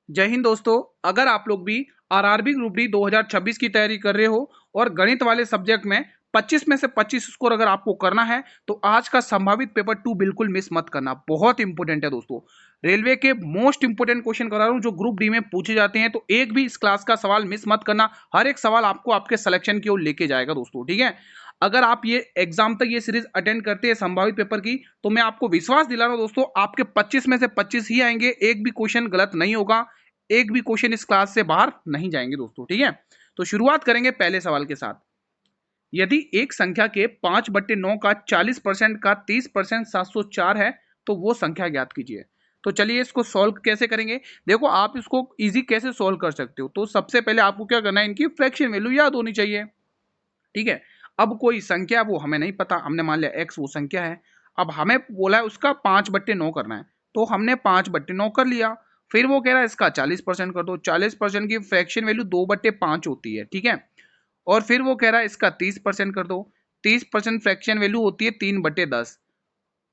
जय हिंद दोस्तों। अगर आप लोग भी आरआरबी ग्रुप डी 2026 की तैयारी कर रहे हो और गणित वाले सब्जेक्ट में 25 में से 25 स्कोर अगर आपको करना है तो आज का संभावित पेपर 2 बिल्कुल मिस मत करना, बहुत इंपॉर्टेंट है दोस्तों। रेलवे के मोस्ट इंपोर्टेंट क्वेश्चन करा रहा हूं जो ग्रुप डी में पूछे जाते हैं, तो एक भी इस क्लास का सवाल मिस मत करना। हर एक सवाल आपको आपके सिलेक्शन की ओर लेके जाएगा दोस्तों, ठीक है। अगर आप ये एग्जाम तक ये सीरीज अटेंड करते हैं संभावित पेपर की, तो मैं आपको विश्वास दिला रहा हूं दोस्तों, आपके 25 में से 25 ही आएंगे, एक भी क्वेश्चन गलत नहीं होगा, एक भी क्वेश्चन इस क्लास से बाहर नहीं जाएंगे दोस्तों, ठीक है। तो शुरुआत करेंगे पहले सवाल के साथ। यदि एक संख्या के 5/9 का 40% का 30% 704 है तो वो संख्या ज्ञात कीजिए। तो चलिए इसको सॉल्व कैसे करेंगे। देखो आप इसको इजी कैसे सॉल्व कर सकते हो, तो सबसे पहले आपको क्या करना है, इनकी फ्रैक्शन वैल्यू याद होनी चाहिए, ठीक है। अब कोई संख्या वो हमें नहीं पता, हमने मान लिया एक्स वो संख्या है। अब हमें बोला है उसका 5/9 करना है, तो हमने 5/9 कर लिया। फिर वो कह रहा है इसका 40% कर दो, 40% की फ्रैक्शन वैल्यू 2/5 होती है, ठीक है। और फिर वो कह रहा है इसका 30% कर दो, 30% फ्रैक्शन वैल्यू होती है 3/10।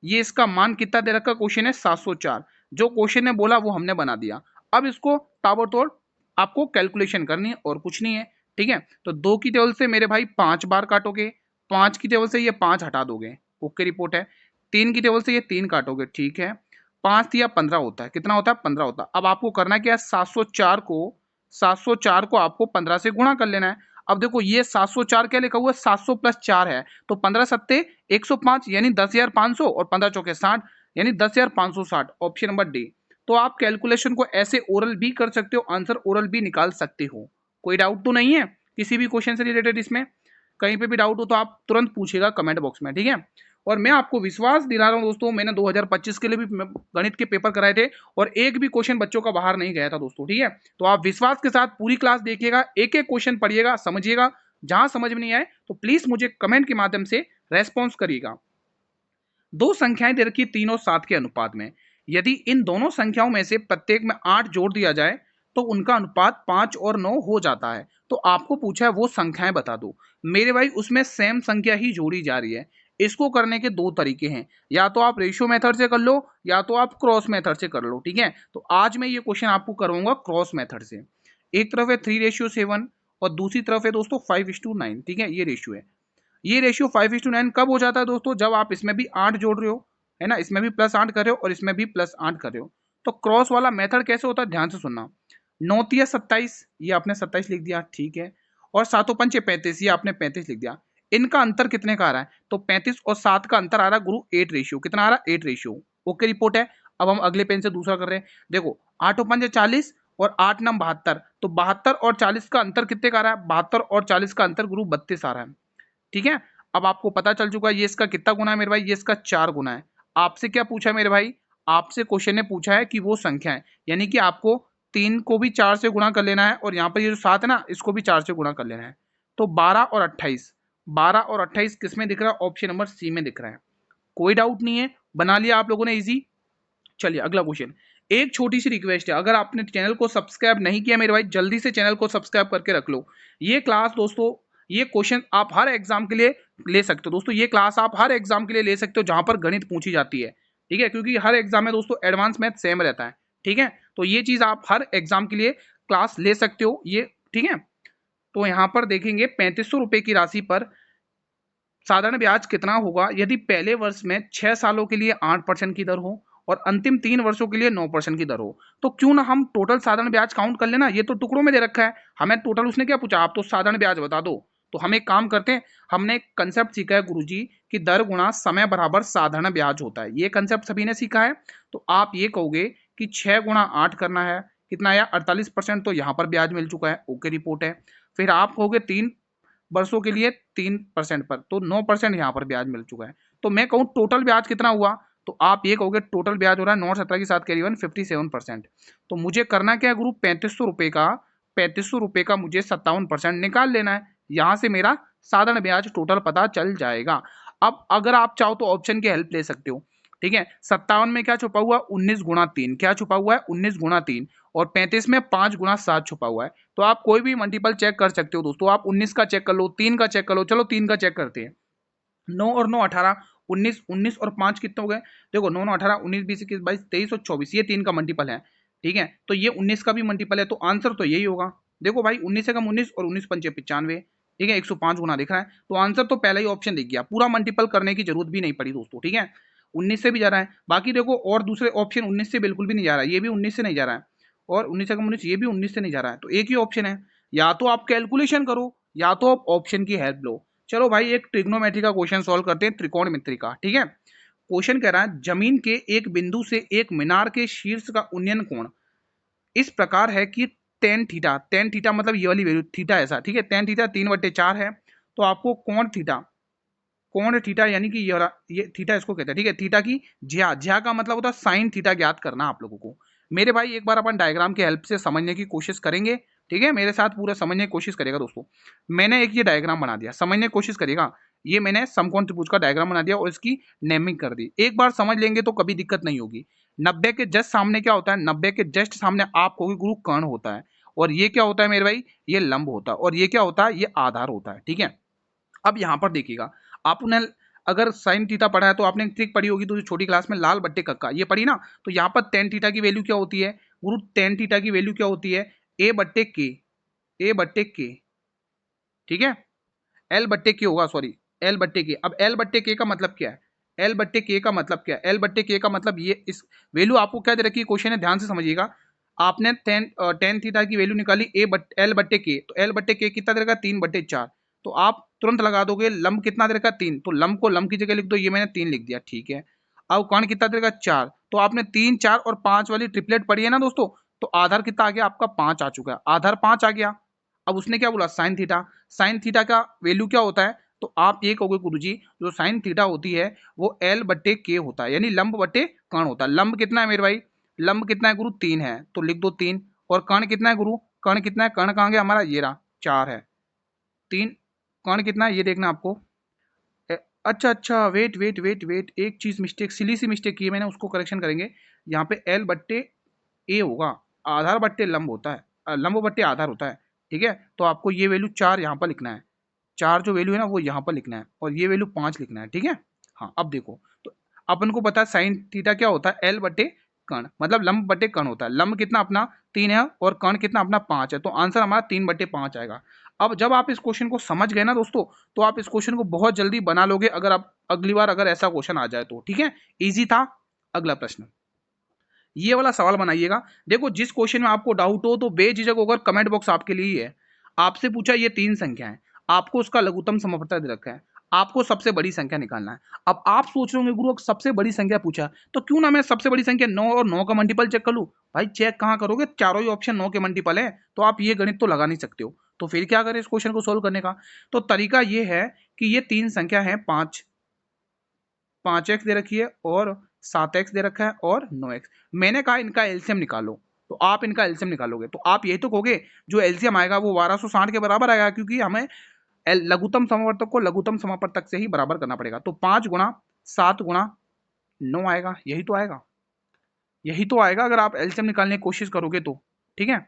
ये इसका मान कितना दे रखा क्वेश्चन है 704। जो क्वेश्चन ने बोला वो हमने बना दिया। अब इसको ताबड़तोड़ आपको कैलकुलेशन करनी है और कुछ नहीं है, ठीक है। तो 2 की टेबल से मेरे भाई 5 बार काटोगे, 5 की टेबल से ये 5 हटा दोगे, ओके रिपोर्ट है। 3 की टेबल से ये 3 काटोगे, ठीक है। 5 या 15 होता है, कितना होता है 15 होता है। अब आपको करना क्या है, 704 को आपको 15 से गुणा कर लेना है। अब देखो ये 704 क्या लिखा हुआ है, 700 प्लस 4 है, तो 15 सत्ते 105 यानी 10,500 और 15 चौके 60 यानी 10,560, ऑप्शन नंबर डी। तो आप कैलकुलेशन को ऐसे ओरल भी कर सकते हो, आंसर ओरल भी निकाल सकते हो। कोई डाउट तो नहीं है किसी भी क्वेश्चन से रिलेटेड, इसमें कहीं पे भी डाउट हो तो आप तुरंत पूछिएगा कमेंट बॉक्स में, ठीक है। और मैं आपको विश्वास दिला रहा हूं दोस्तों, मैंने 2025 के लिए भी गणित के पेपर कराए थे और एक भी क्वेश्चन बच्चों का बाहर नहीं गया था दोस्तों, ठीक है। तो आप विश्वास के साथ पूरी क्लास देखिएगा, एक एक क्वेश्चन पढ़िएगा, समझिएगा। जहां समझ में नहीं आए तो प्लीज मुझे कमेंट के माध्यम से रेस्पॉन्स करिएगा। दो संख्याएं दे रखी 3 और 7 के अनुपात में, यदि इन दोनों संख्याओं में से प्रत्येक में 8 जोड़ दिया जाए तो उनका अनुपात 5 और 9 हो जाता है। तो आपको पूछा है वो संख्याएं बता दो। मेरे भाई उसमें सेम संख्या ही जोड़ी जा रही है। इसको करने के दो तरीके हैं, या तो आप रेशियो मेथड से कर लो या तो आप क्रॉस मेथड से कर लो, ठीक है। तो आज मैं ये क्वेश्चन आपको करवाऊंगा क्रॉस मेथड से। एक तरफ है 3:7 और दूसरी तरफ है दोस्तों 5:9, ठीक है। ये रेशियो है। ये रेशियो 5:9 कब हो जाता है दोस्तों, जब आप इसमें भी 8 जोड़ रहे हो, है ना, इसमें भी +8 कर रहे हो और इसमें भी +8 कर रहे हो। तो क्रॉस वाला मेथड कैसे होता है, ध्यान से सुनना। 9×3 = 27, ये आपने 27 लिख दिया, ठीक है। और 7×5 = 35, ये आपने 35 लिख दिया। इनका अंतर कितने का आ रहा है, तो 35 और 7 का अंतर आ रहा है गुरु 8 रेशियो। कितना आ रहा है, 8 रेशियो, ओके रिपोर्ट है। अब हम अगले पेन से दूसरा कर रहे हैं। देखो 8×5 = 40 और 8×9 = 72, तो 72 और 40 का अंतर कितने का आ रहा है, 72 और 40 का अंतर गुरु 32 आ रहा है, ठीक है। अब आपको पता चल चुका है ये इसका कितना गुना है मेरे भाई, ये इसका 4 गुना है। आपसे क्या पूछा है मेरे भाई, आपसे क्वेश्चन ने पूछा है कि वो संख्या है, यानी कि आपको 3 को भी 4 से गुणा कर लेना है और यहाँ पर ये जो 7 है ना, इसको भी 4 से गुणा कर लेना है। तो 12 और 28 किस में दिख रहा है, ऑप्शन नंबर सी में दिख रहा है। कोई डाउट नहीं है, बना लिया आप लोगों ने इजी। चलिए अगला क्वेश्चन। एक छोटी सी रिक्वेस्ट है, अगर आपने चैनल को सब्सक्राइब नहीं किया मेरे भाई, जल्दी से चैनल को सब्सक्राइब करके रख लो। ये क्लास दोस्तों, ये क्वेश्चन आप हर एग्जाम के लिए ले सकते हो दोस्तों। ये क्लास आप हर एग्जाम के लिए ले सकते हो जहां पर गणित पूछी जाती है, ठीक है, क्योंकि हर एग्जाम में दोस्तों एडवांस मैथ सेम रहता है, ठीक है। तो ये चीज आप हर एग्जाम के लिए क्लास ले सकते हो ये, ठीक है। तो यहां पर देखेंगे 3500 रुपए की राशि पर साधारण ब्याज कितना होगा यदि पहले वर्ष में 6 सालों के लिए 8% की दर हो और अंतिम 3 वर्षों के लिए 9% की दर हो। तो क्यों ना हम टोटल साधारण ब्याज काउंट कर लेना, ये तो टुकड़ों में दे रखा है, हमें टोटल उसने क्या पूछा, आप तो साधारण ब्याज बता दो। तो हम एक काम करते हैं, हमने एक कंसेप्ट सीखा है गुरुजी कि दर गुणा समय बराबर साधारण ब्याज होता है, ये कंसेप्ट सभी ने सीखा है। तो आप ये कहोगे कि 6×8 करना है, कितना आया 48%, तो यहाँ पर ब्याज मिल चुका है, ओके रिपोर्ट है। फिर आप कहोगे 3 वर्षों के लिए 3% पर, तो 9% यहाँ पर ब्याज मिल चुका है। तो मैं कहूँ टोटल ब्याज कितना हुआ, तो आप ये कहोगे टोटल ब्याज हो रहा है 9 17 के साथ कैरी 57%। तो मुझे करना क्या है गुरु, 3500 रुपए का मुझे 57% निकाल लेना है। यहाँ से मेरा साधारण ब्याज टोटल पता चल जाएगा। अब अगर आप चाहो तो ऑप्शन की हेल्प ले सकते हो, ठीक है। 57 में क्या छुपा हुआ, 19×3, क्या छुपा हुआ है 19×3, और 35 में 5×7 छुपा हुआ है। तो आप कोई भी मल्टीपल चेक कर सकते हो दोस्तों, आप 19 का चेक कर लो, 3 का चेक कर लो, चलो 3 का चेक करते हैं। 9 और 9 18, 19 19 और 5 कितने हो गए, देखो 9 9 18 19 20 21 22 23 और 24, ये 3 का मल्टीपल है। ठीक है, तो ये 19 का भी मल्टीपल है, तो आंसर तो यही होगा। देखो भाई 19 से कम 19 और 19 पंचे 95, ठीक है, 105 गुना दिख रहा है, तो आंसर तो पहला ही ऑप्शन दिख गया, पूरा मल्टीपल करने की जरूरत भी नहीं पड़ी दोस्तों। ठीक है, 19 से भी जा रहा है, बाकी देखो और दूसरे ऑप्शन 19 से बिल्कुल भी नहीं जा रहा है, ये भी 19 से नहीं जा रहा है, और 19 से कम 19 ये भी 19 से नहीं जा रहा है, तो एक ही ऑप्शन है, या तो आप कैलकुलेशन करो या तो आप ऑप्शन की हेल्प लो। चलो भाई एक ट्रिग्नोमेट्री का क्वेश्चन सॉल्व करते हैं, त्रिकोणमिति का। ठीक है, क्वेश्चन कह रहा है जमीन के एक बिंदु से एक मीनार के शीर्ष का उन्नयन कोण इस प्रकार है कि टेन थीटा मतलब ये वाली वैल्यू थीटा ऐसा, ठीक है, टेन थीटा 3/4 है, तो आपको कोण थीटा यानी कि ये थीटा इसको कहते हैं, ठीक है, थीटा की ज्या का मतलब होता है साइन थीटा ज्ञात करना आप लोगों को। मेरे भाई एक बार अपन डायग्राम की हेल्प से समझने की कोशिश करेंगे, ठीक है, मेरे साथ पूरा समझने की कोशिश करेगा दोस्तों। मैंने एक ये डायग्राम बना दिया, समझने की कोशिश करेगा, ये मैंने समकोण त्रिभुज का डायग्राम बना दिया और इसकी नेमिंग कर दी, एक बार समझ लेंगे तो कभी दिक्कत नहीं होगी। 90 के जस्ट सामने क्या होता है, 90 के जस्ट सामने आप कहोगे गुरु कर्ण होता है, और ये क्या होता है मेरे भाई, ये लंब होता है, और ये क्या होता है, ये आधार होता है। ठीक है, अब यहां पर देखिएगा, आपने अगर साइन थीटा पढ़ा है तो आपने ट्रिक पढ़ी होगी तो छोटी क्लास में लाल बट्टे कक्का ये पढ़ी ना, तो यहाँ पर टेन थीटा की वैल्यू क्या होती है गुरु, टेन थीटा की वैल्यू क्या होती है, ए बट्टे के, ठीक है, एल बट्टे के होगा, सॉरी एल बट्टे के। अब एल बट्टे के का मतलब क्या है, एल बट्टे के का मतलब क्या है, एल बट्टे के का मतलब ये इस वैल्यू आपको क्या दे रखी है क्वेश्चन है, ध्यान से समझिएगा। आपने टेन थीटा की वैल्यू निकाली एल बट्टे के, तो एल बट्टे के कितना दे रखा है, 3/4, तो आप तुरंत लगा दोगे लंब कितना दे रखा है, 3, तो लंब को लंब की जगह लिख दो, ये मैंने 3 लिख दिया। ठीक है, अब कौन कितना दे रखा है, 4, तो आपने 3, 4 और 5 वाली ट्रिपलेट पढ़ी है ना दोस्तों, तो आधार कितना आ गया आपका, 5 आ चुका है, आधार 5 आ गया। अब उसने क्या बोला, साइन थीटा का वैल्यू क्या होता है, तो आप ये कहोगे गुरुजी जो साइन थीटा होती है वो एल बट्टे के होता है, यानी लंब बट्टे कर्ण होता है। लंब कितना है मेरे भाई, लंब कितना है गुरु, 3 है, तो लिख दो 3, और कर्ण कितना है गुरु, कर्ण कितना है, कर्ण कहाँ गया हमारा, ये रहा 4 है, 3, कर्ण कितना है ये देखना आपको। अच्छा अच्छा, वेट वेट वेट वेट, एक चीज मिस्टेक, सिली सी मिस्टेक की है मैंने, उसको करेक्शन करेंगे। यहाँ पे एल बट्टे ए होगा, आधार बट्टे लंब होता है, लंब बट्टे आधार होता है। ठीक है, तो आपको ये वैल्यू 4 यहाँ पर लिखना है, 4 जो वैल्यू है ना वो यहाँ पर लिखना है, और ये वैल्यू 5 लिखना है। ठीक है, हाँ अब देखो, तो अपन को पता है साइन थीटा क्या होता है, एल बटे कर्ण, मतलब लंब बटे कर्ण होता है। लंब कितना अपना 3 है और कर्ण कितना अपना 5 है, तो आंसर हमारा 3/5 आएगा। अब जब आप इस क्वेश्चन को समझ गए ना दोस्तों, तो आप इस क्वेश्चन को बहुत जल्दी बना लोगे, अगर आप अगली बार अगर ऐसा क्वेश्चन आ जाए तो। ठीक है, इजी था। अगला प्रश्न, ये वाला सवाल बनाइएगा। देखो जिस क्वेश्चन में आपको डाउट हो तो बेझिझक होकर कमेंट बॉक्स आपके लिए ही है। आपसे पूछा ये 3 संख्या है, आपको उसका लघुत्तम समापवर्तक दे रखा है, आपको सबसे बड़ी संख्या निकालना है। अब आप सोच रहे होंगे गुरु सबसे बड़ी संख्या पूछा, तो क्यों ना मैं सबसे बड़ी संख्या 9 और 9 का मल्टीपल चेक कर लूं। भाई चेक कहां करोगे, चारों ही ऑप्शन 9 के मल्टीपल है, तो आप ये गणित तो लगा नहीं सकते हो, तो फिर क्या करें इस क्वेश्चन को सोल्व करने का। तो तरीका ये है कि ये 3 संख्या है, 5x दे रखी है और 7x दे रखा है और 9x। मैंने कहा इनका एलसीएम निकालो, तो आप इनका एलसीएम निकालोगे तो आप यही तो कहोगे जो एलसीएम आएगा वो 1260 के बराबर आएगा, क्योंकि हमें लघुत्तम समावर्तक को लघुत्तम समापवर्तक से ही बराबर करना पड़ेगा। तो 5 गुणा 7 गुणा 9 आएगा, यही तो आएगा, यही तो आएगा अगर आप एलसीएम निकालने की कोशिश करोगे तो। ठीक है,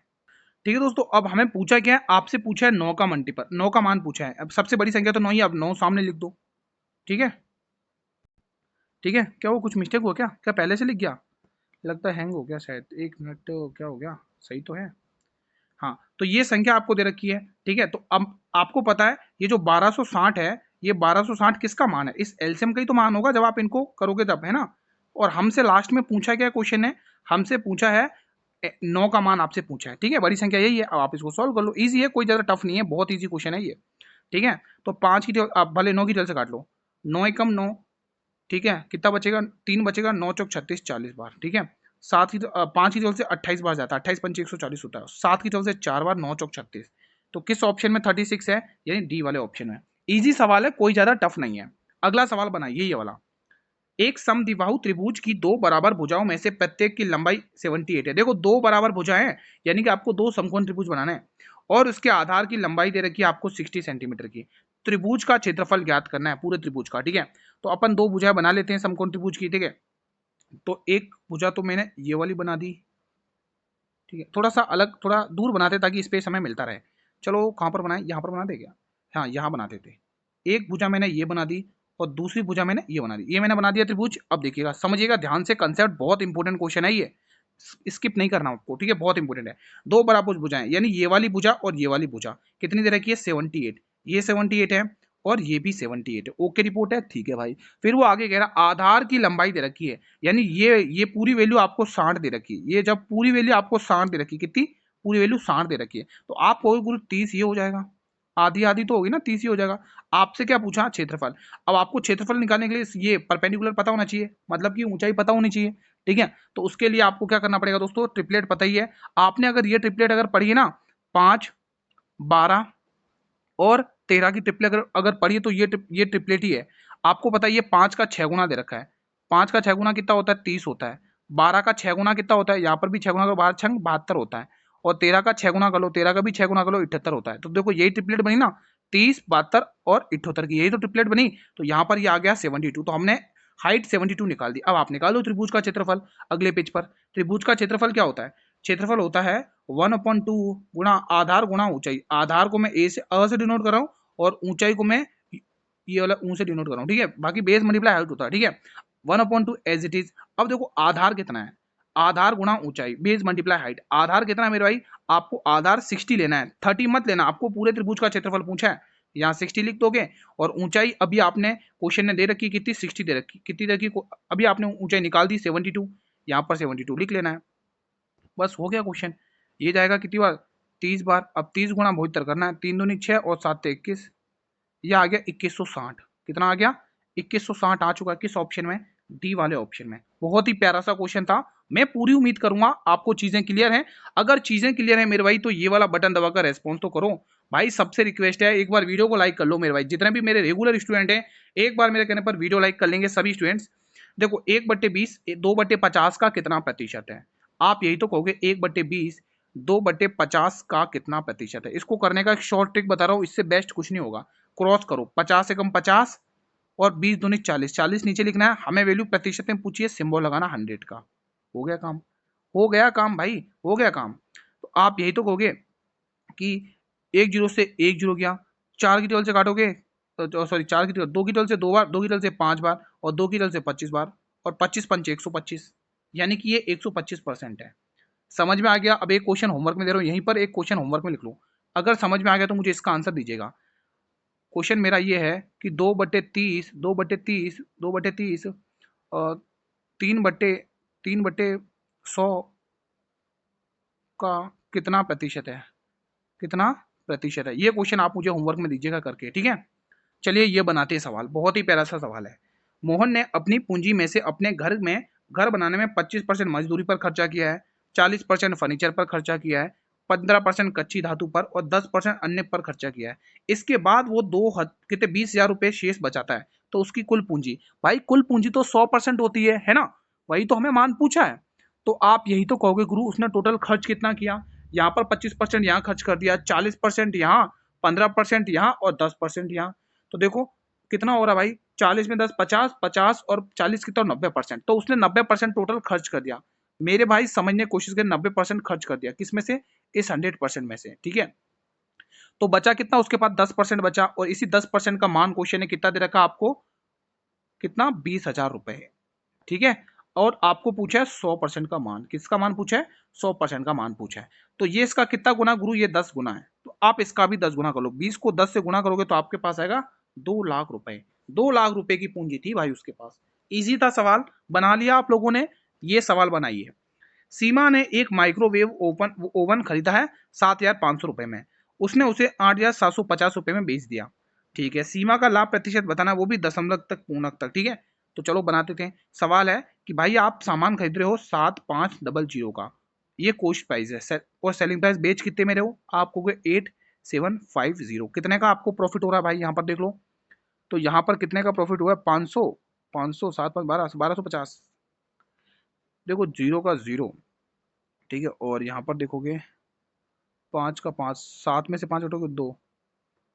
ठीक है दोस्तों, अब हमें पूछा क्या है, आपसे पूछा है 9 का मल्टीपल, 9 का मान पूछा है। अब सबसे बड़ी संख्या तो 9 ही, अब 9 सामने लिख दो। ठीक है, ठीक है, क्या वो कुछ मिस्टेक हुआ क्या, क्या पहले से लिख गया, लगता है हैंग हो गया शायद, 1 मिनट, तो क्या हो गया, सही तो है। हाँ, तो ये संख्या आपको दे रखी है। ठीक है, तो अब आपको पता है ये जो 1260 है, ये 1260 किसका मान है, इस एलसीएम का ही तो मान होगा जब आप इनको करोगे तब, है ना। और हमसे लास्ट में पूछा क्या क्वेश्चन है, हमसे पूछा है 9 का मान आपसे पूछा है। ठीक है, बड़ी संख्या यही है, अब आप इसको सॉल्व कर लो, इजी है, कोई ज़्यादा टफ नहीं है, बहुत ईजी क्वेश्चन है ये। ठीक है, तो 5 की आप भले 9 की जल से काट लो, 9 एकम 9, ठीक है, कितना बचेगा, 3 बचेगा, 9 चौक 36, 40 बार। ठीक है, 5 की तरफ से 28 बार जाता है, 28 पंचे 140 होता है, 7 की तरफ से 4 बार, 9 चौक 36, तो किस ऑप्शन में 36 है, यानी डी वाले ऑप्शन में। इजी सवाल है, कोई ज्यादा टफ नहीं है। अगला सवाल बनाइए ये वाला, एक समद्विबाहु त्रिभुज की 2 बराबर भुजाओं में से प्रत्येक की लंबाई 78 है। देखो 2 बराबर भुजाएं हैं, यानी कि आपको 2 समकोण त्रिभुज बनाना है, और उसके आधार की लंबाई दे रखी है आपको 60 सेंटीमीटर की। त्रिभुज का क्षेत्रफल ज्ञात करना है, पूरे त्रिभुज का। ठीक है, तो अपन 2 भुजाएं बना लेते हैं समकोण त्रिभुज की। ठीक है, तो एक भुजा तो मैंने ये वाली बना दी। ठीक है, थोड़ा सा अलग, थोड़ा दूर बनाते ताकि स्पेस हमें मिलता रहे। चलो कहाँ पर बनाए, यहाँ पर बना दे क्या, हाँ यहाँ बनाते थे। एक भुजा मैंने ये बना दी और दूसरी भुजा मैंने ये बना दी, ये मैंने बना दिया त्रिभुज। अब देखिएगा, समझिएगा ध्यान से, कंसेप्ट बहुत इंपॉर्टेंट क्वेश्चन है ये, स्किप नहीं करना आपको, ठीक है, बहुत इंपॉर्टेंट है। दो बराबर भुजाएं यानी ये वाली भुजा और ये वाली भुजा कितनी दे रखी है 78, ये 78 है और ये भी 78 है। ओके रिपोर्ट है, ठीक है भाई। फिर वो आगे कह रहा आधार की लंबाई दे रखी है, यानी ये पूरी वैल्यू आपको 60 दे रखी है। ये जब पूरी वैल्यू आपको 60 दे रखी है, कितनी पूरी वैल्यू 60 दे रखी है, तो आप कहोगे गुरु 30 ये हो जाएगा, आधी आधी तो होगी ना, 30 ही हो जाएगा। आपसे क्या पूछा क्षेत्रफल, अब आपको क्षेत्रफल निकालने के लिए ये परपेंडिकुलर पता होना चाहिए, मतलब कि ऊंचाई पता होनी चाहिए, ठीक है। तो उसके लिए आपको क्या करना पड़ेगा दोस्तों, ट्रिपलेट पता ही है आपने, अगर ये ट्रिपलेट अगर पढ़ी है ना 5, 12 और 13 की ट्रिपलेट अगर पढ़ी है तो ये ट्रिपलेट ही है। आपको पता है ये 5 का 6 गुना दे रखा है, 5 का 6 गुना कितना होता है 30 होता है, 12 का 6 गुना कितना होता है, यहाँ पर भी 6 गुना करो, 12 छंग 72 होता है, और 13 का 6 गुना कर लो, 13 का भी 6 गुना कर लो 78 होता है। तो देखो यही ट्रिपलेट बनी ना 30, 72 और 78 की, यही तो ट्रिपलेट बनी। तो यहाँ पर ये आ गया 72, तो हमने हाइट 72 निकाल दी। अब आप निकाल दो त्रिभुज का क्षेत्रफल अगले पेज पर। त्रिभुज का क्षेत्रफल क्या होता है, क्षेत्रफल होता है 1/2 गुणा आधार गुणा ऊंचाई। आधार को मैं अ से डिनोट कर रहा हूँ और ऊंचाई को मैं ये वाला ऊ से डिनोट कर रहा हूँ, ठीक है। बाकी बेस मल्टीप्लाई हाइट होता है, ठीक है। 1/2 एज इट इज। अब देखो आधार कितना है, आधार गुणा ऊंचाई बेस मल्टीप्लाई हाइट। आधार कितना है मेरे भाई, आपको आधार 60 लेना है, 30 मत लेना, आपको पूरे त्रिभुज का क्षेत्रफल पूछा है, यहाँ 60 लिख दोगे। और ऊंचाई अभी आपने क्वेश्चन ने दे रखी कितनी 60 दे रखी, कितनी दे रखी अभी आपने ऊंचाई निकाल दी 72, यहाँ पर 72 लिख लेना है, बस हो गया क्वेश्चन। ये जाएगा कितनी बार 30 बार। अब 30 गुणा 72 करना है, 3 दूनी 6 और 7 21, ये आ गया 2160। कितना आ गया 2160 आ चुका है, किस ऑप्शन में, डी वाले ऑप्शन में। बहुत ही प्यारा सा क्वेश्चन था, मैं पूरी उम्मीद करूंगा आपको चीजें क्लियर हैं। अगर चीजें क्लियर है मेरे भाई तो ये वाला बटन दबाकर रेस्पॉन्स तो करो भाई। सबसे रिक्वेस्ट है एक बार वीडियो को लाइक कर लो मेरे भाई, जितने भी मेरे रेगुलर स्टूडेंट हैं एक बार मेरे कहने पर वीडियो लाइक कर लेंगे सभी स्टूडेंट्स। देखो 1/20 2/50 का कितना प्रतिशत है, आप यही तो कहोगे 1/20 2/50 का कितना प्रतिशत है। इसको करने का एक शॉर्ट ट्रिक बता रहा हूँ, इससे बेस्ट कुछ नहीं होगा। क्रॉस करो 50 से कम 50 और 20 दूनी 40, 40 नीचे लिखना है, हमें वैल्यू प्रतिशत में पूछिए, सिंबल लगाना 100 का। हो गया काम, हो गया काम भाई, हो गया काम। तो आप यही तो कहोगे कि 1 जीरो से 1 जीरो गया, 4 की टेबल से काटोगे तो सॉरी 4 की टेबल 2 की टेबल से 2 बार, 2 की टेबल से 5 बार और 2 की टेबल से 25 बार, और 25 पंचे 125, यानी कि ये 125% है। समझ में आ गया। अब एक क्वेश्चन होमवर्क में दे रहा हूँ, यहीं पर एक क्वेश्चन होमवर्क में लिख लो, अगर समझ में आ गया तो मुझे इसका आंसर दीजिएगा। क्वेश्चन मेरा ये है कि 2/30 2/30 2/30 और 3/100 का कितना प्रतिशत है, कितना प्रतिशत है, ये क्वेश्चन आप मुझे होमवर्क में दीजिएगा करके, ठीक है। चलिए ये बनाते हैं सवाल, बहुत ही प्यारा सा सवाल है। मोहन ने अपनी पूंजी में से अपने घर बनाने में 25% मजदूरी पर खर्चा किया है, 40% फर्नीचर पर खर्चा किया है, 15% कच्ची धातु पर और 10% अन्य पर खर्चा किया है। इसके बाद वो कितने 20,000 रुपए शेष बचाता है, तो उसकी कुल पूंजी, भाई कुल पूंजी तो 100% होती है ना, वही तो हमें मान पूछा है। तो आप यही तो कहोगे गुरु उसने टोटल खर्च कितना किया, यहाँ पर 25% यहाँ खर्च कर दिया, 40% यहाँ, 15% यहाँ और 10% यहाँ। तो देखो कितना हो रहा भाई, 40 में 10 50, 50 और 40 कितना 90%, तो उसने 90% टोटल खर्च कर दिया। मेरे भाई समझने की कोशिश करें, 90% खर्च कर दिया, किस में से, इस 100% में से, ठीक है। तो बचा कितना उसके पास 10% बचा, और इसी 10% का मान क्वेश्चन ने कितना दे रखा आपको, कितना 20,000 रुपए है, ठीक है। और आपको पूछा है 100% का मान, किसका मान पूछा है, 100% का मान पूछा है। तो ये इसका कितना गुना गुरु, ये 10 गुना है, तो आप इसका भी 10 गुना कर लो, 20 को 10 से गुना करोगे तो आपके पास आएगा 2 लाख रुपए। 2 लाख रुपए की पूंजी थी भाई उसके पास। इजी था सवाल, बना लिया आप लोगों ने, ये सवाल बनाइए। सीमा ने एक माइक्रोवेव ओवन खरीदा है 7,500 रुपए में, उसने उसे 8,750 रुपए में बेच दिया, ठीक है। सीमा का लाभ प्रतिशत बताना, वो भी दशमलव तक पूर्णक तक, ठीक है। तो चलो बनाते थे। सवाल है कि भाई आप सामान खरीद रहे हो 7,500 का, ये कॉस्ट प्राइस है, और सेलिंग प्राइस बेच कितने में रहे हो आपको 8,750, कितने का आपको प्रॉफिट हो रहा है भाई, यहाँ पर देख लो। तो यहाँ पर कितने का प्रॉफिट हुआ है, 500, 500 7 5 12 1250, देखो जीरो का जीरो, ठीक है। और यहाँ पर देखोगे 5 का 5, 7 में से 5 हटोगे 2,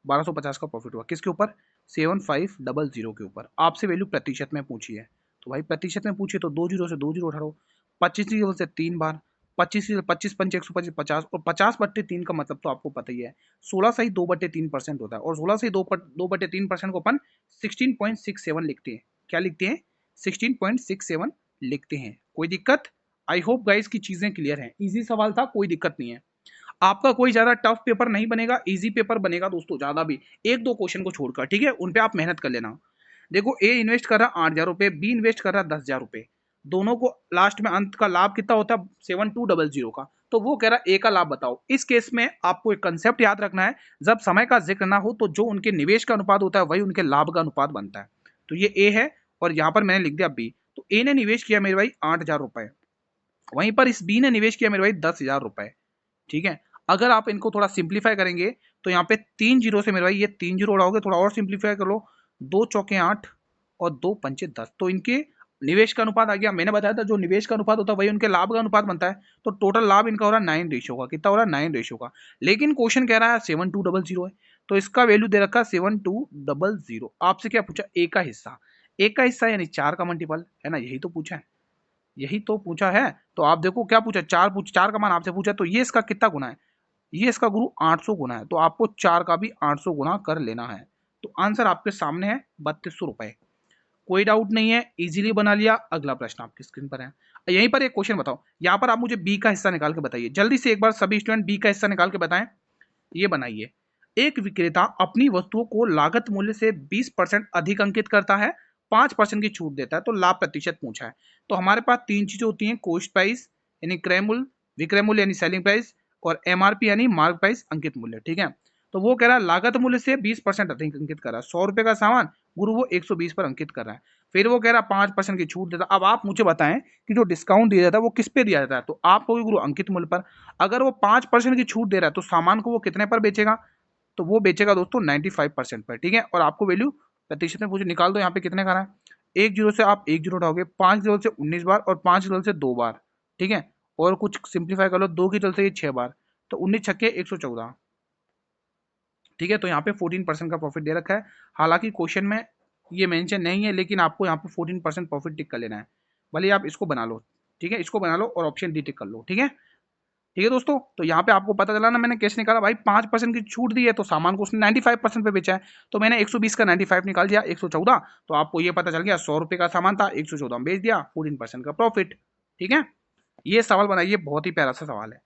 1250 का प्रॉफिट हुआ, किसके ऊपर, 7500 के ऊपर। आपसे वैल्यू प्रतिशत में पूछी है, तो भाई प्रतिशत में पूछिए तो 2 जीरो से 2 जीरो उठाओ, 25 जीरो से 3 बार, 25 25 पंच 125 50, और 50/3 का मतलब तो आपको पता ही है, 16 से ही 2/3% होता है, और 16 से 2/3% को अपन 16.67 लिखते हैं, क्या लिखते हैं, 16.67 लिखते हैं। कोई दिक्कत, आई होप गाइस की चीजें क्लियर हैं, इजी सवाल था, कोई दिक्कत नहीं है। आपका कोई ज्यादा टफ पेपर नहीं बनेगा, इजी पेपर बनेगा दोस्तों, ज्यादा भी एक दो क्वेश्चन को छोड़कर, ठीक है, उन पे आप मेहनत कर लेना। देखो ए इन्वेस्ट कर रहा 8,000 रुपए, बी इन्वेस्ट कर रहा 10,000 रुपए, दोनों को लास्ट में अंत का लाभ कितना होता है 7200 का, तो वो कह रहा ए का लाभ बताओ। इस केस में आपको एक कंसेप्ट याद रखना है, जब समय का जिक्र ना हो तो जो उनके निवेश का अनुपात होता है वही उनके लाभ का अनुपात बनता है। तो ये ए है और यहाँ पर मैंने लिख दिया बी। तो ए ने निवेश किया मेरे भाई 8,000 रुपए, वहीं पर इस बी ने निवेश किया मेरे भाई 10,000 रुपए, ठीक है। अगर आप इनको थोड़ा सिंप्लीफाई करेंगे तो यहाँ पे 3 जीरो से मेरे भाई ये 3 जीरो उड़ाओगे, थोड़ा और सिंप्लीफाई कर लो, 2 चौके 8 और 2 पंचे 10, तो इनके निवेश का अनुपात आ गया। मैंने बताया था जो निवेश का अनुपात होता है वही उनके लाभ का अनुपात बनता है, तो टोटल लाभ इनका हो रहा है 9 रेशियो का। कितना हो रहा है 9 रेशियो का। लेकिन क्वेश्चन कह रहा है 7200 है, तो इसका वैल्यू दे रखा है 7200। आपसे क्या पूछा, ए का हिस्सा, ए का हिस्सा यानी 4 का मल्टीपल है ना, यही तो पूछा है, यही तो पूछा है। तो आप देखो क्या पूछा, 4 का मान आपसे पूछा, तो ये इसका कितना गुना है, ये इसका गुरु 800 गुना है, तो आपको 4 का भी 800 गुना कर लेना है। तो आंसर आपके सामने है 3200 रुपए। कोई डाउट नहीं है, इजीली बना लिया। अगला प्रश्न आपकी स्क्रीन पर है, यहीं पर एक क्वेश्चन बताओ, यहाँ पर आप मुझे बी का हिस्सा निकाल के बताइए जल्दी से, एक बार सभी स्टूडेंट बी का हिस्सा निकाल के बताएं। ये बनाइए, एक विक्रेता अपनी वस्तुओं को लागत मूल्य से 20% अधिक अंकित करता है, 5% की छूट देता है, तो लाभ प्रतिशत पूछा है। तो हमारे पास तीन चीजें होती हैं, कॉस्ट प्राइस यानी क्रय मूल्य, विक्रय मूल्य यानी सेलिंग प्राइस, और एमआरपी यानी मार्क प्राइस अंकित मूल्य, ठीक है। तो वो कह रहा है लागत मूल्य से 20% अधिक अंकित कर रहा है, 100 रुपए का सामान, गुरु वो 120 पर अंकित कर रहा है। फिर वो कह रहा है 5% की छूट देता है। अब आप मुझे बताएं कि जो डिस्काउंट दिया जाता है वो किस पे दिया जाता है, तो आप कहोगे गुरु अंकित मूल्य पर। अगर वो 5% की छूट दे रहा है तो सामान को वो कितने पर बेचेगा, तो वो बेचेगा दोस्तों 95% पर, ठीक है। और आपको वैल्यू प्रतिशत में पूछे, निकाल दो यहाँ पे कितने का रहा है। एक जीरो से आप एक जीरो उठाओगे, 5 जीरो से 19 बार और 5 जीरो से 2 बार, ठीक है। और कुछ सिंप्लीफाई कर लो, 2 की जगह से ये 6 बार, तो 19 छक्के 114, ठीक है। तो यहाँ पे 14% का प्रॉफिट दे रखा है। हालांकि क्वेश्चन में ये मेंशन नहीं है, लेकिन आपको यहाँ पे 14% प्रॉफिट टिक कर लेना है। भले आप इसको बना लो, ठीक है, इसको बना लो और ऑप्शन डी टिक कर लो, ठीक है। ठीक है दोस्तों, तो यहाँ पे आपको पता चला ना मैंने कैसे निकाला भाई, 5% की छूट दी है तो सामान को उसने 95% पे बेचा है, तो मैंने 120 का 95 निकाल दिया 114, तो आपको ये पता चल गया 100 रुपए का सामान था, 114 में बेच दिया, 14% का प्रॉफिट, ठीक है। ये सवाल बनाइए, बहुत ही प्यारा सा सवाल है।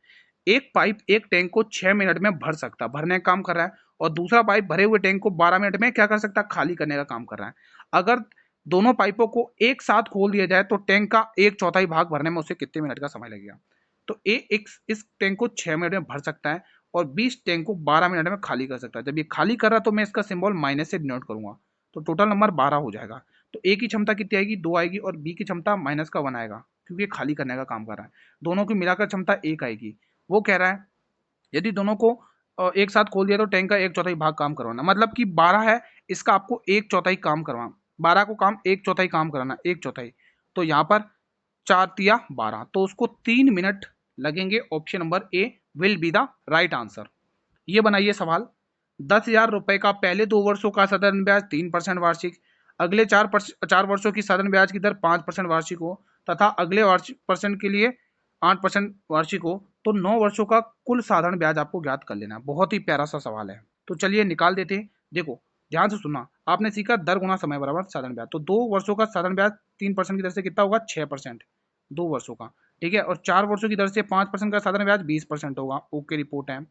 एक पाइप एक टैंक को 6 मिनट में भर सकता है, भरने का काम कर रहा है, और दूसरा पाइप भरे हुए टैंक को 12 मिनट में क्या कर सकता है, खाली करने का काम कर रहा है। अगर दोनों पाइपों को एक साथ खोल दिया जाए तो टैंक का 1/4 भाग भरने में उसे कितने मिनट का समय लगेगा। तो ए इस टैंक को 6 मिनट में भर सकता है और 20 टैंक को 12 मिनट में खाली कर सकता है। जब ये खाली कर रहा है तो मैं इसका सिंबल माइनस से डिनोट करूंगा, तो टोटल नंबर 12 हो जाएगा। तो ए की क्षमता कितनी आएगी, 2 आएगी, और बी की क्षमता माइनस का 1 आएगा, क्योंकि ये खाली करने का काम कर रहा है। दोनों की मिलाकर क्षमता 1 आएगी। वो कह रहा है यदि दोनों को एक साथ खोल दिया तो टैंक का 1/4 भाग काम करवाना, मतलब कि 12 है, इसका आपको 1/4 काम करवाना, 12 को काम 1/4 काम कराना, 1/4, तो यहाँ पर 4 तिया 12, तो उसको 3 मिनट लगेंगे। Option number A will be the right answer. ये बनाइए सवाल, 10,000 रुपए का पहले 2 वर्षों का साधारण ब्याज 3% वार्षिक, अगले 4 वर्षों की साधारण ब्याज की दर 5% वार्षिक हो, तथा अगले वार्षिक परसेंट के लिए 8% वार्षिक हो, तो 9 वर्षों का कुल साधारण ब्याज आपको ज्ञात कर लेना है। बहुत ही प्यारा सा सवाल है, तो चलिए निकाल देते हैं। देखो ध्यान से सुनना, आपने सीखा दर गुना समय बराबर साधारण ब्याज, तो 2 वर्षों का साधारण ब्याज 3% की दर से कितना होगा 6%, 2 वर्षों का, ठीक है। और 4 वर्षों की दर से 5% का साधारण ब्याज 20% होगा। ओके रिपोर्ट है।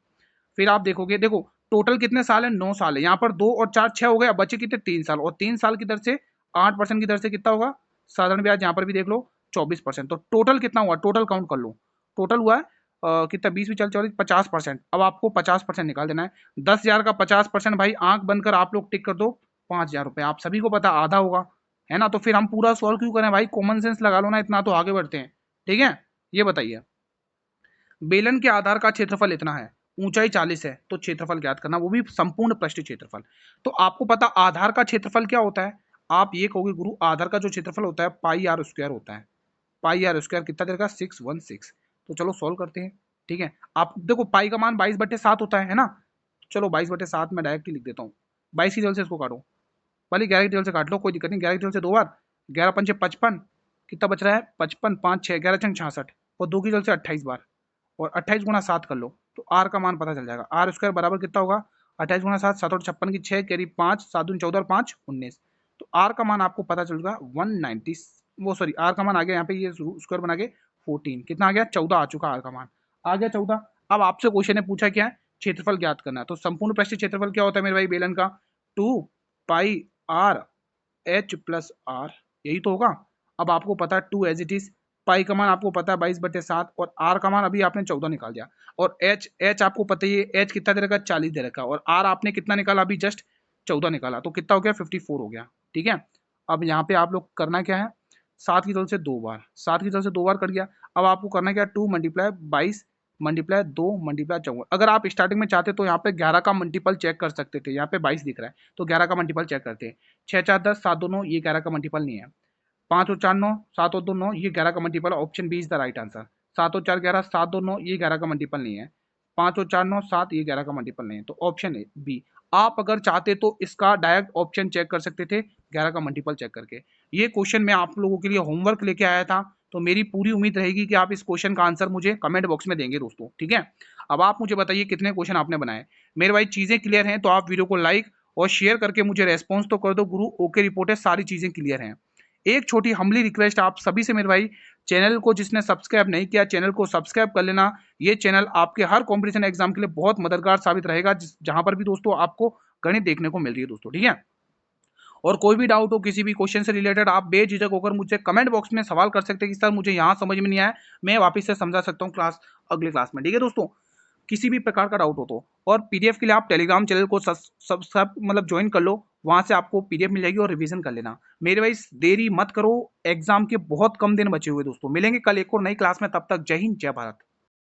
फिर आप देखोगे, देखो टोटल कितने साल है, 9 साल है, यहाँ पर 2 और 4 6 हो गए, अब बचे कितने 3 साल, और 3 साल की दर से 8% की दर से कितना होगा साधारण ब्याज, यहाँ पर भी देख लो 24%, तो टोटल कितना हुआ, टोटल काउंट कर लो, टोटल हुआ है कितना 20 भी चल 40 50%। अब आपको 50% निकाल देना है। 10,000 का 50% भाई, आंख बनकर आप लोग टिक कर दो, 5,000 रुपए, आप सभी को पता आधा होगा, है ना। तो फिर हम पूरा सॉल्व क्यों करें भाई, कॉमन सेंस लगा लो ना, इतना तो आगे बढ़ते हैं, ठीक है। ये बताइए, बेलन के आधार का क्षेत्रफल इतना है, ऊंचाई 40 है, तो क्षेत्रफल ज्ञात करना, वो भी संपूर्ण पृष्ठीय क्षेत्रफल। तो आपको पता आधार का क्षेत्रफल क्या होता है, आप ये कहोगे गुरु आधार का जो क्षेत्रफल होता है पाई आर स्क्वायर होता है, पाई आर स्क्वायर कितना देगा 616। तो चलो सॉल्व करते हैं, ठीक है। आप देखो पाई का मान 22/7 होता है ना, चलो 22/7 में डायरेक्ट ही लिख देता हूँ, 22 की जगह से इसको काटो, भले 11 की जगह से काट लो, कोई दिक्कत नहीं, 11 की जगह से 2 बार, 11 पंचे 55, कितना बच रहा है 55, 5 6 11 छंग 66, और 2 की जगह से 28 बार, और 28 गुना 7 कर लो, तो आर का मान पता चल जाएगा। आर स्क्वायर बराबर कितना होगा 28 गुना 7, 7 और 56 की 6 कैरी 5, 7 दूनी 14 और 5 19, तो आर का मान आपको पता चल जाएगा 190, वो सॉरी आर का मान आ गया यहाँ पे, ये स्क्वायर बना के 14 कितना आ गया 14 आ चुका, आर का मान आ गया 14। अब आपसे क्वेश्चन ने पूछा क्या है, क्षेत्रफल ज्ञात करना है। तो संपूर्ण पृष्ठीय क्षेत्रफल क्या होता है मेरे भाई बेलन का, 2 पाई आर एच प्लस आर, यही तो होगा। अब आपको पता है 2 एज इट इज, पाई का मान आपको पता है 22/7 और आर का मान अभी आपने 14 निकाल दिया। और एच आपको पता ही है, एच कितना दे रखा है 40 दे रखा है, और आर आपने कितना निकाला अभी जस्ट 14 निकाला, तो कितना हो गया 54 हो गया। ठीक है, अब यहाँ पे आप लोग करना क्या है, 7 की तरफ से 2 बार, 7 की तरफ से 2 बार कट गया। अब आपको करना क्या, 2 मल्टीप्लाई 22 मल्टीप्लाई 2 मल्टीप्लाई 54। अगर आप स्टार्टिंग में चाहते तो यहाँ पे 11 का मल्टीपल चेक कर सकते थे, यहाँ पे 22 दिख रहा है तो 11 का मल्टीपल चेक करते हैं। 6 4 10 7 2 9 ये 11 का मल्टीपल नहीं है। 5 और 4 9 7 और 2 9 ये 11 का multiple, option B is the right answer. 7 और 4 11 7 2 9 ये 11 का मल्टीपल नहीं है। 5 और 4 9 7 ये 11 का मल्टीपल नहीं है, तो ऑप्शन ए बी। आप अगर चाहते तो इसका डायरेक्ट ऑप्शन चेक कर सकते थे 11 का मल्टीपल चेक करके। ये क्वेश्चन मैं आप लोगों के लिए होमवर्क लेके आया था, तो मेरी पूरी उम्मीद रहेगी कि आप इस क्वेश्चन का आंसर मुझे कमेंट बॉक्स में देंगे दोस्तों। ठीक है, अब आप मुझे बताइए कितने क्वेश्चन आपने बनाए। मेरे भाई चीजें क्लियर हैं तो आप वीडियो को लाइक और शेयर करके मुझे रेस्पॉन्स तो कर दो। गुरु ओके रिपोर्ट है, सारी चीजें क्लियर हैं। एक छोटी हम्बली रिक्वेस्ट आप सभी से मेरे भाई, चैनल को जिसने सब्सक्राइब नहीं किया चैनल को सब्सक्राइब कर लेना। ये चैनल आपके हर कॉम्पिटिशन एग्जाम के लिए बहुत मददगार साबित रहेगा, जहां पर भी दोस्तों आपको गणित देखने को मिल रही है दोस्तों। ठीक है, और कोई भी डाउट हो किसी भी क्वेश्चन से रिलेटेड आप बेझिझक होकर मुझे कमेंट बॉक्स में सवाल कर सकते हैं कि सर मुझे यहाँ समझ में नहीं आया, मैं वापस से समझा सकता हूँ अगले क्लास में। ठीक है दोस्तों, किसी भी प्रकार का डाउट हो तो। और पीडीएफ के लिए आप टेलीग्राम चैनल को सब मतलब ज्वाइन कर लो, वहां से आपको पीडीएफ मिल जाएगी और रिवीजन कर लेना। मेरे भाई देरी मत करो, एग्जाम के बहुत कम दिन बचे हुए दोस्तों। मिलेंगे कल एक और नई क्लास में, तब तक जय हिंद जय भारत।